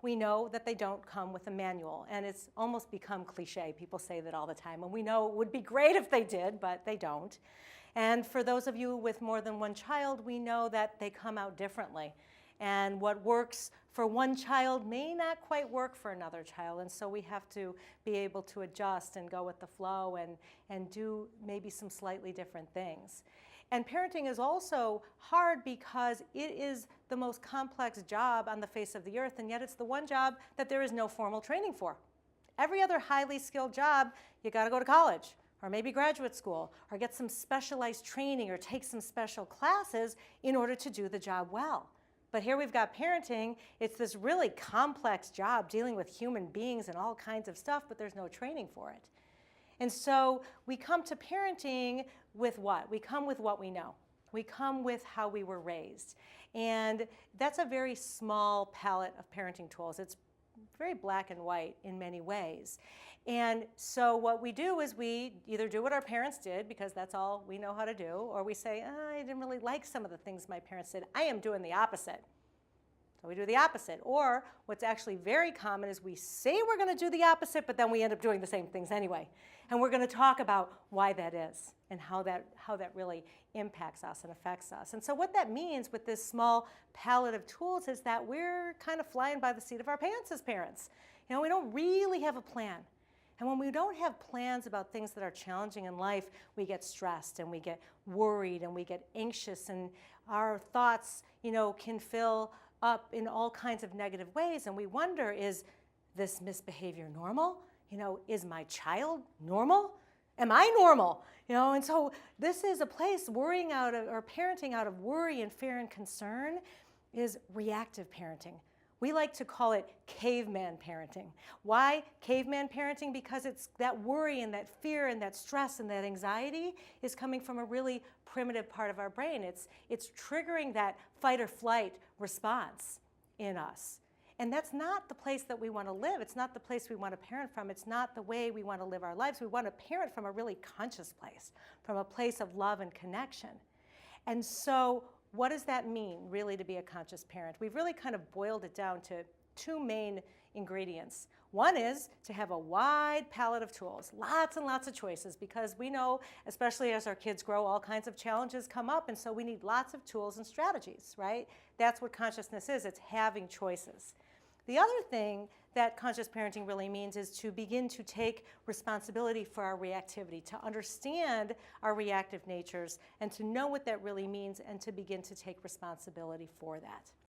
we know that they don't come with a manual, and it's almost become cliche. People say that all the time, and we know it would be great if they did, but they don't. And for those of you with more than one child, we know that they come out differently. And what works for one child may not quite work for another child, and so we have to be able to adjust and go with the flow and do maybe some slightly different things. And parenting is also hard because it is the most complex job on the face of the earth, and yet it's the one job that there is no formal training for. Every other highly skilled job, you got to go to college, or maybe graduate school, or get some specialized training, or take some special classes in order to do the job well. But here we've got parenting. It's this really complex job dealing with human beings and all kinds of stuff, but there's no training for it. And so we come to parenting with what? We come with what we know. We come with how we were raised. And that's a very small palette of parenting tools. It's very black and white in many ways. And so what we do is we either do what our parents did, because that's all we know how to do, or we say, I didn't really like some of the things my parents did. I am doing the opposite. So we do the opposite. Or what's actually very common is we say we're going to do the opposite, but then we end up doing the same things anyway. And we're going to talk about why that is and how that really impacts us and affects us. And so what that means with this small palette of tools is that we're kind of flying by the seat of our pants as parents. You know, we don't really have a plan. And when we don't have plans about things that are challenging in life, we get stressed and we get worried and we get anxious, and our thoughts, can fill up in all kinds of negative ways, and we wonder, is this misbehavior normal? Is my child normal? Am I normal? And so this is a place worrying out of, or parenting out of worry and fear and concern is reactive parenting. We like to call it caveman parenting. Why caveman parenting? Because it's that worry and that fear and that stress and that anxiety is coming from a really primitive part of our brain. It's triggering that fight or flight response in us. And that's not the place that we want to live. It's not the place we want to parent from. It's not the way we want to live our lives. We want to parent from a really conscious place, from a place of love and connection. And so what does that mean, really, to be a conscious parent? We've really kind of boiled it down to two main ingredients. One is to have a wide palette of tools, lots and lots of choices, because we know, especially as our kids grow, all kinds of challenges come up, and so we need lots of tools and strategies, right? That's what consciousness is. It's having choices. The other thing that conscious parenting really means is to begin to take responsibility for our reactivity, to understand our reactive natures, and to know what that really means, and to begin to take responsibility for that.